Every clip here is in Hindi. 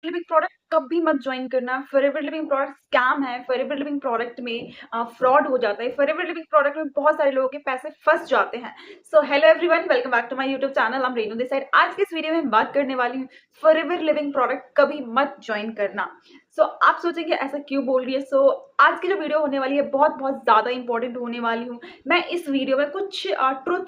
लिविंग प्रोडक्ट कभी मत ज्वाइन करना। फॉरएवर लिविंग प्रोडक्ट स्कैम है। फॉरएवर लिविंग प्रोडक्ट में फ्रॉड हो जाता है। फॉरएवर लिविंग प्रोडक्ट में बहुत सारे लोगों के पैसे फंस जाते हैं। So hello everyone, welcome back to my YouTube channel. I am Renu this side. आज की इस वीडियो में बात करने वाली हूँ फॉरएवर लिविंग प्रोडक्ट कभी मत ज्वाइन करना। आप सोचेंगे ऐसा क्यों बोल रही है। आज की जो वीडियो होने वाली है बहुत बहुत ज्यादा इंपॉर्टेंट होने वाली हूँ। मैं इस वीडियो में कुछ ट्रुथ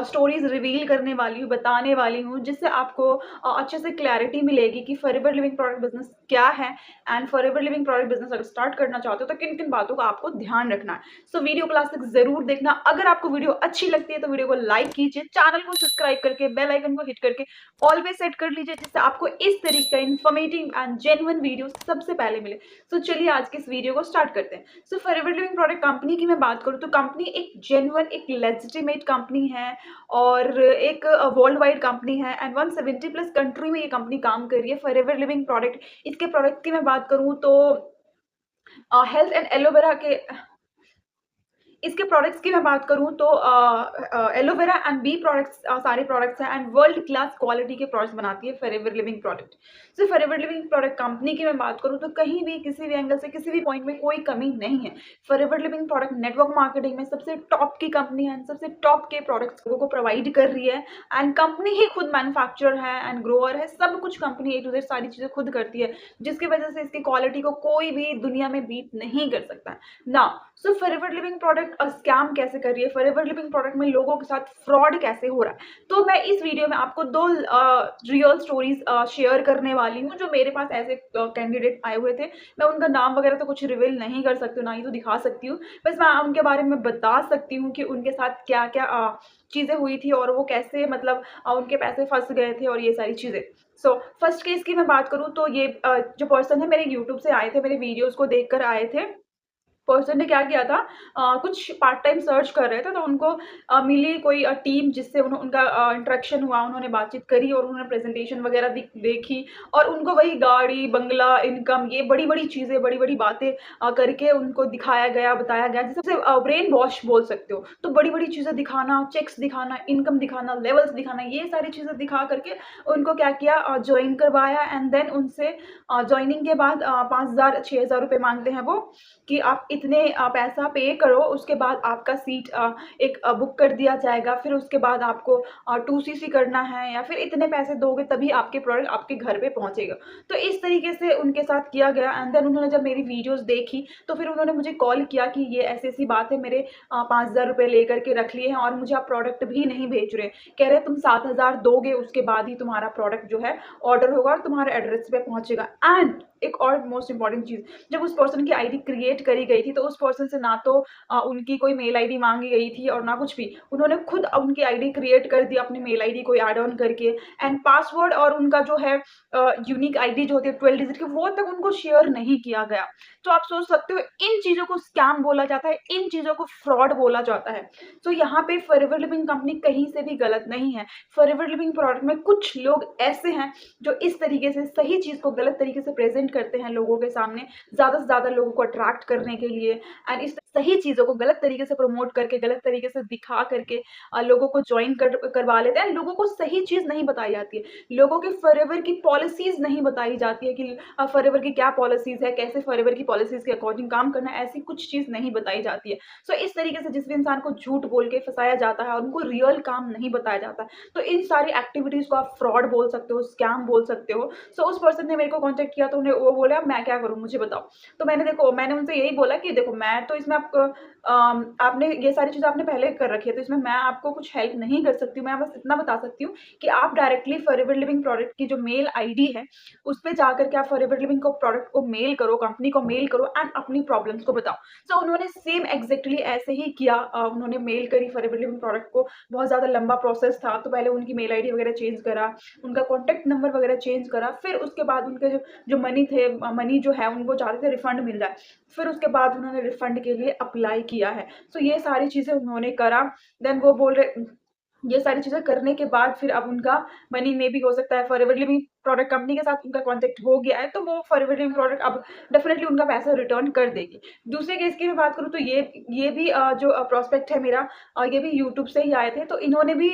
स्टोरीज रिवील करने वाली हूँ, बताने वाली हूँ, जिससे आपको अच्छे से क्लैरिटी मिलेगी कि फॉरएवर लिविंग प्रोडक्ट बिजनेस क्या है and forever living product business अगर स्टार्ट करना चाहते हो तो किन किन बातों का आपको ध्यान रखना है। वीडियो क्लास तक जरूर देखना। अगर आपको वीडियो अच्छी लगती है तो वीडियो को लाइक कीजिए, चैनल को सब्सक्राइब करके बेल आइकन को हिट करके ऑलवेज सेट कर लीजिए, जिससे आपको इस तरीके का इन्फॉर्मेटिव एंड जेन्युइन वीडियो सबसे पहले मिले। चलिए आज के इस वीडियो को स्टार्ट करते हैं। फॉरएवर लिविंग प्रोडक्ट कंपनी की मैं बात करूं तो कंपनी एक जेन्युइन, एक लेजिटिमेट कंपनी है और एक वर्ल्ड वाइड कंपनी है एंड 170 प्लस कंट्री में ये कंपनी काम कर रही है। फॉरएवर लिविंग प्रोडक्ट, इसके प्रोडक्ट की मैं बात करूं तो हेल्थ एंड एलोवेरा के, इसके प्रोडक्ट्स की मैं बात करूं तो एलोवेरा एंड बी प्रोडक्ट्स, सारे प्रोडक्ट्स हैं एंड वर्ल्ड क्लास क्वालिटी के प्रोडक्ट्स बनाती है forever living product. Forever living product company की मैं बात करूं तो कहीं भी किसी भी एंगल से किसी भी पॉइंट में कोई कमी नहीं है। Forever living product network marketing में सबसे टॉप की कंपनी है, सबसे टॉप के प्रोडक्ट्स लोगों को प्रोवाइड कर रही है एंड कंपनी ही खुद मैन्युफैक्चरर है एंड ग्रोअर है। सब कुछ कंपनी ए टू जेड सारी चीजें खुद करती है, जिसकी वजह से इसकी क्वालिटी को कोई भी दुनिया में बीट नहीं कर सकता ना। फॉरएवर लिविंग प्रोडक्ट स्कैम कैसे कर रही है, फॉरएवर लिविंग प्रोडक्ट में लोगों के साथ फ्रॉड कैसे हो रहा है, तो मैं इस वीडियो में आपको दो रियल स्टोरीज शेयर करने वाली हूँ जो मेरे पास ऐसे कैंडिडेट आए हुए थे। मैं उनका नाम वगैरह तो कुछ रिवील नहीं कर सकती हूँ, ना ही तो दिखा सकती हूँ, बस मैं उनके बारे में बता सकती हूँ कि उनके साथ क्या क्या चीजें हुई थी और वो कैसे मतलब उनके पैसे फंस गए थे और ये सारी चीजें। फर्स्ट केस की मैं बात करूँ तो ये जो पर्सन है मेरे यूट्यूब से आए थे, मेरे वीडियोज को देखकर आए थे। पर्सन ने क्या किया था, कुछ पार्ट टाइम सर्च कर रहे थे तो उनको मिली कोई टीम जिससे उनका इंटरेक्शन हुआ, उन्होंने बातचीत करी और उन्होंने प्रेजेंटेशन वगैरह देखी और उनको वही गाड़ी, बंगला, इनकम, ये बड़ी बड़ी चीजें, बड़ी बड़ी बातें करके उनको दिखाया गया, बताया गया, जिसे ब्रेन वॉश बोल सकते हो। तो बड़ी बड़ी चीजें दिखाना, चेक्स दिखाना, इनकम दिखाना, लेवल्स दिखाना, ये सारी चीजें दिखा करके उनको क्या किया, ज्वाइन करवाया एंड देन उनसे ज्वाइनिंग के बाद 5,000 6,000 रुपये मांगते हैं वो कि आप इतने पैसा पे करो, उसके बाद आपका सीट एक बुक कर दिया जाएगा, फिर उसके बाद आपको 2cc करना है या फिर इतने पैसे दोगे तभी आपके प्रोडक्ट आपके घर पे पहुंचेगा। तो इस तरीके से उनके साथ किया गया एंड देन उन्होंने जब मेरी वीडियोस देखी तो फिर उन्होंने मुझे कॉल किया कि ये ऐसी ऐसी बात है, मेरे 5,000 रुपये लेकर के रख लिए हैं और मुझे आप प्रोडक्ट भी नहीं भेज रहे। कह रहे तुम 7,000 दोगे, उसके बाद ही तुम्हारा प्रोडक्ट जो है ऑर्डर होगा और तुम्हारे एड्रेस पे पहुंचेगा। एंड एक और मोस्ट इंपॉर्टेंट चीज, जब उस पर्सन की आईडी क्रिएट करी गई थी तो उस पर्सन से ना तो उनकी कोई मेल आईडी मांगी गई थी और ना कुछ भी, उन्होंने खुद उनकी आईडी क्रिएट कर दी अपनी मेल आईडी को ऐड ऑन करके एंड पासवर्ड और उनका जो है यूनिक आईडी जो होती है 12 डिजिट की, वो तक उनको शेयर नहीं किया गया। तो आप सोच सकते हो इन चीजों को स्कैम बोला जाता है, इन चीजों को फ्रॉड बोला जाता है। यहाँ पे फॉरएवर लिविंग कंपनी कहीं से भी गलत नहीं है। फॉरएवर लिविंग प्रोडक्ट में कुछ लोग ऐसे हैं जो इस तरीके से सही चीज को गलत तरीके से प्रेजेंट करते हैं लोगों के सामने, ज्यादा से ज्यादा लोगों को अट्रैक्ट करने के लिए एंड इस सही चीजों को गलत तरीके से प्रमोट करके, गलत तरीके से दिखा करके लोगों को ज्वाइन करवा लेते हैं। लोगों को सही चीज नहीं बताई जाती है, लोगों के फॉरएवर की पॉलिसीज नहीं बताई जाती है कि फॉरएवर की क्या पॉलिसीज है, कैसे फॉरएवर की पॉलिसीज के अकॉर्डिंग काम करना है, ऐसी कुछ चीज नहीं बताई जाती है। इस तरीके से जिस भी इंसान को झूठ बोल के फंसाया जाता है और उनको रियल काम नहीं बताया जाता, तो इन सारी एक्टिविटीज को आप फ्रॉड बोल सकते हो, स्कैम बोल सकते हो। उस पर्सन ने मेरे को कांटेक्ट किया तो उन्हें वो बोला मैं क्या करूं, मुझे बताओ। तो मैंने उनसे यही बोला कि देखो मैं तो इसमें आपको आपने ये सारी चीजें आपने पहले कर रखी है, तो इसमें मैं आपको कुछ हेल्प नहीं कर सकती हूँ। मैं बस इतना बता सकती हूँ कि आप डायरेक्टली फॉरएवर लिविंग प्रोडक्ट की जो मेल आईडी है उस पर जाकर के आप फॉरएवर लिविंग को प्रोडक्ट को मेल करो, कंपनी को मेल करो एंड अपनी प्रॉब्लम्स को बताओ। उन्होंने सेम एग्जैक्टली ऐसे ही किया। उन्होंने मेल करी फॉरएवर लिविंग प्रोडक्ट को, बहुत ज्यादा लंबा प्रोसेस था। तो पहले उनकी मेल आईडी वगैरह चेंज करा, उनका कॉन्टेक्ट नंबर वगैरह चेंज करा, फिर उसके बाद उनके जो मनी जो है उनको चाहते थे रिफंड मिल जाए, फिर उसके बाद उन्होंने रिफंड के लिए अप्लाई किया है। ये सारी चीजें उन्होंने करा। देन वो बोल रहे ये सारी चीजें करने के बाद फिर अब उनका मनी में भी हो सकता है फॉरएवर लिविंग प्रोडक्ट कंपनी के साथ उनका कॉन्टेक्ट हो गया है, तो वो फॉरएवर लिविंग प्रोडक्ट अब डेफिनेटली उनका पैसा रिटर्न कर देगी। दूसरे केस की मैं बात करूँ तो ये भी जो प्रोस्पेक्ट है मेरा, ये भी यूट्यूब से ही आए थे। तो इन्होंने भी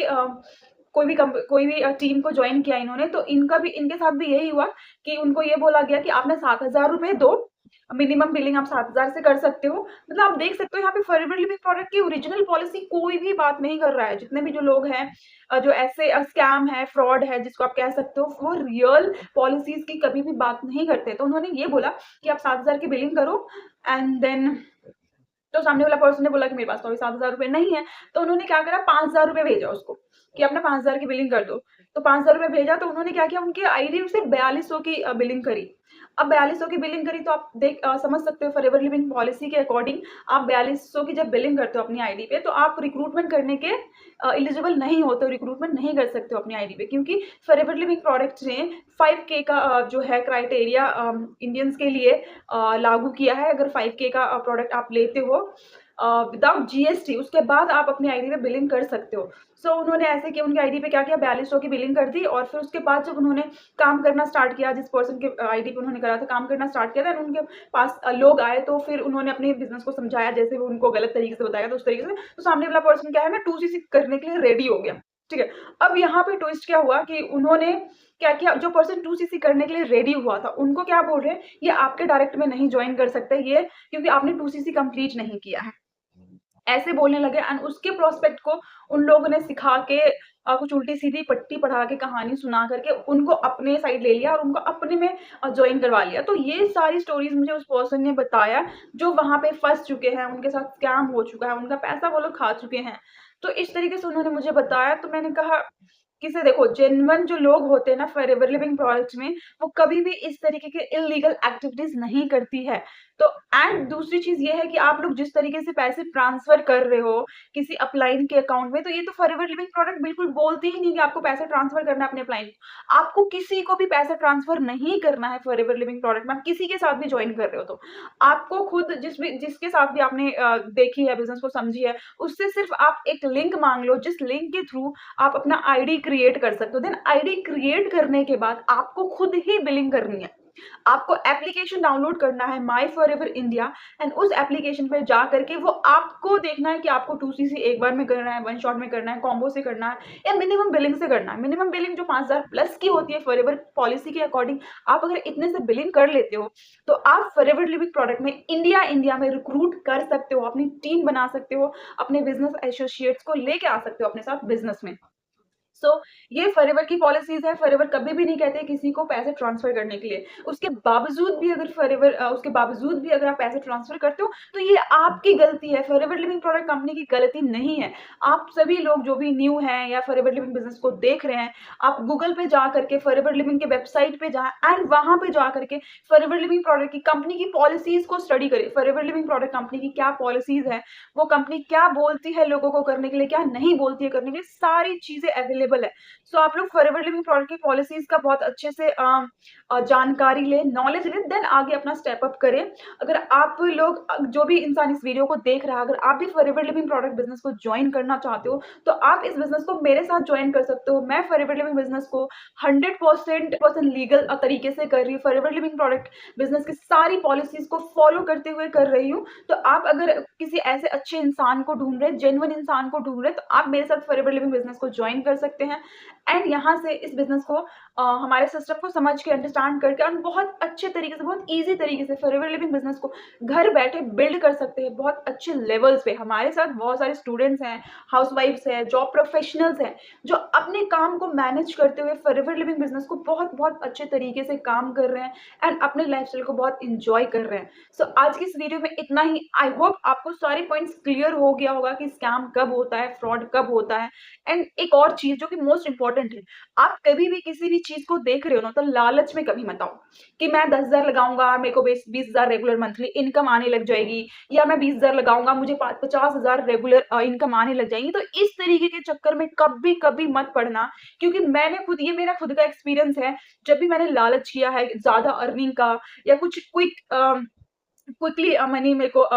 कोई भी टीम को ज्वाइन किया इन्होंने, तो इनके साथ भी यही हुआ कि उनको ये बोला गया कि आपने 7,000 रुपए दो, मिनिमम बिलिंग आप 7,000 से कर सकते हो। मतलब आप देख सकते हो यहाँ पे फॉरएवर लिविंग प्रोडक्ट की ओरिजिनल पॉलिसी कोई भी बात नहीं कर रहा है। जितने भी जो लोग हैं, जो ऐसे स्कैम है, फ्रॉड है जिसको आप कह सकते हो, वो रियल पॉलिसीज की कभी भी बात नहीं करते। तो उन्होंने ये बोला कि आप 7,000 की बिलिंग करो, एंड देन तो सामने वाला पर्सन ने बोला कि मेरे पास तो अभी 7,000 रुपए नहीं है। तो उन्होंने क्या करा, 5,000 रुपए भेजा उसको कि अपना 5,000 की बिलिंग कर दो। तो 5,000 रुपए भेजा, तो उन्होंने क्या किया, उनकी आईडी से 4200 की बिलिंग करी। अब 4200 की बिलिंग करी, तो आप समझ सकते हो फॉरएवर लिविंग पॉलिसी के अकॉर्डिंग आप 4200 की जब बिलिंग करते हो अपनी आईडी पे, तो आप रिक्रूटमेंट करने के एलिजिबल नहीं होते हो, रिक्रूटमेंट नहीं कर सकते हो अपनी आईडी पे, क्योंकि फॉरएवर लिविंग प्रोडक्ट ने 5K का जो है क्राइटेरिया इंडियंस के लिए लागू किया है। अगर 5K का प्रोडक्ट आप लेते हो विदाउट जीएसटी, उसके बाद आप अपनी आईडी पे बिलिंग कर सकते हो। सो उन्होंने ऐसे किया, उनकी आईडी पे क्या किया, 4200 की बिलिंग कर दी। और फिर उसके बाद जब उन्होंने काम करना स्टार्ट किया, जिस पर्सन के आईडी पे उन्होंने करा था, काम करना स्टार्ट किया था, उनके पास लोग आए, तो फिर उन्होंने अपने बिजनेस को समझाया, जैसे वो उनको गलत तरीके से बताया, तो उस तरीके से तो सामने वाला पर्सन क्या है ना, 2CC करने के लिए रेडी हो गया। ठीक है, अब यहाँ पे ट्विस्ट क्या हुआ कि उन्होंने क्या किया, जो पर्सन 2CC करने के लिए रेडी हुआ था, उनको क्या बोल रहे हैं, ये आपके डायरेक्ट में नहीं ज्वाइन कर सकते, ये क्योंकि आपने 2CC कंप्लीट नहीं किया है, ऐसे बोलने लगे। एंड उसके प्रोस्पेक्ट को उन लोगों ने सिखा के कुछ उल्टी सीधी पट्टी पढ़ा के, कहानी सुना करके उनको अपने साइड ले लिया और उनको अपने में ज्वाइन करवा लिया। तो ये सारी स्टोरीज मुझे उस पर्सन ने बताया जो वहां पे फंस चुके हैं, उनके साथ स्कैम हो चुका है, उनका पैसा वो लोग खा चुके हैं। तो इस तरीके से उन्होंने मुझे बताया। तो मैंने कहा कि से देखो, जेन्युइन जो लोग होते हैं ना फॉरएवर लिविंग प्रोडक्ट में, वो कभी भी इस तरीके के इलीगल एक्टिविटीज नहीं करती है। तो एंड दूसरी चीज ये है कि आप लोग जिस तरीके से पैसे ट्रांसफर कर रहे हो किसी अपलाइन के अकाउंट में, तो ये तो फॉरएवर लिविंग प्रोडक्ट बिल्कुल बोलती ही नहीं कि आपको पैसे ट्रांसफर करना है अपने अपलाइन। आपको किसी को भी पैसा ट्रांसफर नहीं करना है फॉरएवर लिविंग प्रोडक्ट में। आप किसी के साथ भी ज्वाइन कर रहे हो, तो आपको खुद जिसके साथ भी आपने देखी है, बिजनेस को समझी है, उससे सिर्फ आप एक लिंक मांग लो, जिस लिंक के थ्रू आप अपना आईडी क्रिएट कर सकते हो। देन आईडी क्रिएट करने के बाद आपको खुद ही बिलिंग करनी है। आपको एप्लीकेशन डाउनलोड करना है माई फॉरएवर इंडिया, एंड उस एप्लीकेशन पे जा करके वो आपको देखना है कि आपको 2CC एक बार में करना है, वन शॉट में करना है, कॉम्बो से करना है, या मिनिमम बिलिंग से करना है। मिनिमम बिलिंग जो 5,000 प्लस की होती है फॉरएवर पॉलिसी के अकॉर्डिंग, आप अगर इतने से बिलिंग कर लेते हो, तो आप फॉरएवर लिविंग प्रोडक्ट में इंडिया में रिक्रूट कर सकते हो, अपनी टीम बना सकते हो, अपने बिजनेस एसोसिएट्स को लेके आ सकते हो अपने साथ बिजनेस में। सो ये फॉरएवर की पॉलिसीज है। फॉरएवर कभी भी नहीं कहते किसी को पैसे ट्रांसफर करने के लिए। उसके बावजूद भी अगर आप पैसे ट्रांसफर करते हो, तो ये आपकी गलती है, फॉरएवर लिविंग प्रोडक्ट कंपनी की गलती नहीं है। आप सभी लोग जो भी न्यू हैं या फॉरएवर लिविंग बिजनेस को देख रहे हैं, आप गूगल पे जा करके फॉरएवर लिविंग के वेबसाइट पे जाएं, एंड वहां पे जा करके फॉरएवर लिविंग प्रोडक्ट की कंपनी की पॉलिसीज को स्टडी करें। फॉरएवर लिविंग प्रोडक्ट कंपनी की क्या पॉलिसीज है, वो कंपनी क्या बोलती है लोगों को करने के लिए, क्या नहीं बोलती है करने के लिए, सारी चीजें अवेलेबल है। सो आप लोग फॉरएवर लिविंग प्रोडक्ट की पॉलिसीज का बहुत अच्छे से जानकारी लें, नॉलेज लें, देन आगे अपना स्टेप अप करें। अगर आप लोग जो भी इंसान इस वीडियो को देख रहा है, अगर आप भी फॉरएवर लिविंग प्रोडक्ट बिजनेस को ज्वाइन करना चाहते हो, तो आप इस बिजनेस को मेरे साथ ज्वाइन कर सकते हो। मैं फॉरएवर लिविंग बिजनेस को 100% लीगल तरीके से कर रही हूँ। फॉरएवर लिविंग प्रोडक्ट बिजनेस की सारी पॉलिसीज को फॉलो करते हुए कर रही हूँ। तो आप अगर किसी ऐसे अच्छे इंसान को ढूंढ रहे, जेन्युइन इंसान को ढूंढ रहे, तो आप मेरे साथ फॉरएवर लिविंग बिजनेस को ज्वाइन कर सकते हैं। एंड यहाँ से इस बिजनेस को हमारे सिस्टम को समझ के, अंडरस्टैंड करके, और बहुत अच्छे तरीके से, बहुत ईजी तरीके से फॉरएवर लिविंग बिजनेस को घर बैठे बिल्ड कर सकते हैं बहुत अच्छे लेवल्स पे। हमारे साथ बहुत सारे स्टूडेंट्स हैं, हाउसवाइफ्स हैं, जॉब प्रोफेशनल्स हैं, जो अपने काम को मैनेज करते हुए फॉरएवर लिविंग बिजनेस को बहुत बहुत अच्छे तरीके से काम कर रहे हैं, एंड अपने लाइफस्टाइल को बहुत इंजॉय कर रहे हैं। सो आज की इस वीडियो में इतना ही। आई होप आपको सारे पॉइंट्स क्लियर हो गया होगा कि स्कैम कब होता है, फ्रॉड कब होता है। एंड एक और चीज जो कि मोस्ट इंपॉर्टेंट है, आप कभी भी किसी भी चीज को देख रहे हो ना, तो लालच में कभी मत आओ कि मैं 10,000 लगाऊंगा, मेरे को 20,000 रेगुलर मंथली इनकम आने लग जाएगी, या मैं 20,000 लगाऊंगा, मुझे 50,000 रेगुलर इनकम आने लग जाएगी। तो इस तरीके के चक्कर में कभी कभी मत पड़ना, क्योंकि ये मेरा खुद का एक्सपीरियंस है। जब भी मैंने लालच किया है ज्यादा अर्निंग का, या कुछ क्विक क्विकली मनी मेरे को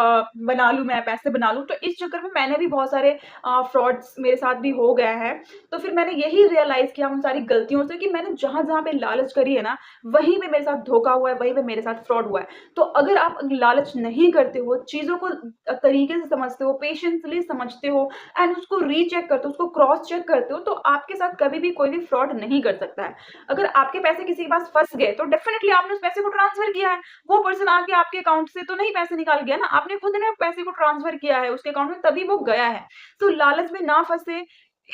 बना लूँ, मैं पैसे बना लूँ। तो इस चक्कर में मैंने भी बहुत सारे फ्रॉड्स मेरे साथ भी हो गया है। तो फिर मैंने यही रियलाइज़ किया उन सारी गलतियों से कि मैंने जहाँ-जहाँ पे लालच करी है ना, वहीं पे मेरे साथ धोखा हुआ है, वहीं पे मेरे साथ फ्रॉड हुआ है। तो अगर आप लालच नहीं करते हो, चीज़ों को तरीके से समझते हो, पेशेंसली समझते हो एंड उसको रीचेक करते हो, उसको क्रॉस चेक करते हो, तो आपके साथ कभी भी कोई भी फ्रॉड नहीं कर सकता है। अगर आपके पैसे किसी के पास फँस गए, तो डेफिनिटली आपने उस पैसे को ट्रांसफ़र किया है। वो पर्सन आके आपके अकाउंट से तो नहीं पैसे निकाल गया ना, आपने खुद ने पैसे को ट्रांसफ़र किया है उसके अकाउंट में, तभी वो गया है। तो लालच में ना फँसे।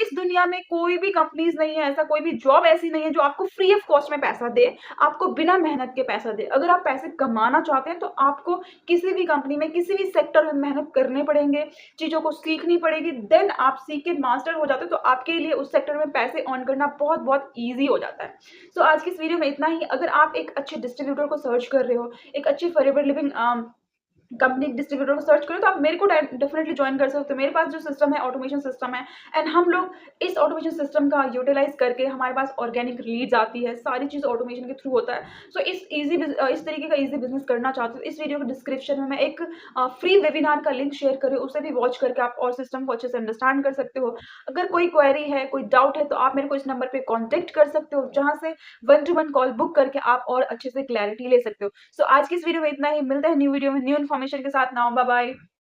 इस दुनिया में कोई भी कंपनीज़ नहीं है ऐसा, कोई भी जॉब ऐसी नहीं है जो आपको फ्री ऑफ कॉस्ट में पैसा दे, आपको बिना मेहनत के पैसा दे। अगर आप पैसे कमाना चाहते हैं तो आपको किसी भी कंपनी में, किसी भी सेक्टर में मेहनत करने पड़ेंगे, चीज़ों को सीखनी पड़ेगी, देन आप सीख के मास्टर हो जाते हो, तो आपके लिए उस सेक्टर में पैसे अर्न करना बहुत-बहुत ईज़ी हो जाता है। सो आज की इस वीडियो में इतना ही। अगर आप एक अच्छे डिस्ट्रीब्यूटर को सर्च कर रहे हो, एक अच्छी फॉरएवर लिविंग कंपनी डिस्ट्रीब्यूटर को सर्च करो, तो आप मेरे को डेफिनेटली ज्वाइन कर सकते हो। मेरे पास जो सिस्टम है, ऑटोमेशन सिस्टम है एंड हम लोग इस ऑटोमेशन सिस्टम का यूटिलाइज करके हमारे पास ऑर्गेनिक लीड्स आती है, सारी चीज़ ऑटोमेशन के थ्रू होता है। सो इस तरीके का इजी बिजनेस करना चाहते हो, इस वीडियो के डिस्क्रिप्शन में मैं एक फ्री वेबिनार का लिंक शेयर करूँ, उसे भी वॉच करके आप और सिस्टम को अच्छे से अंडरस्टैंड कर सकते हो। अगर कोई क्वेरी है, कोई डाउट है, तो आप मेरे को इस नंबर पे कॉन्टेक्ट कर सकते हो, जहाँ से 1 टू 1 कॉल बुक करके आप और अच्छे से क्लैरिटी ले सकते हो। सो आज की इस वीडियो में इतना ही। मिलते हैं न्यू वीडियो में न्यू इन्फॉर्मेशन के साथ। Now bye bye.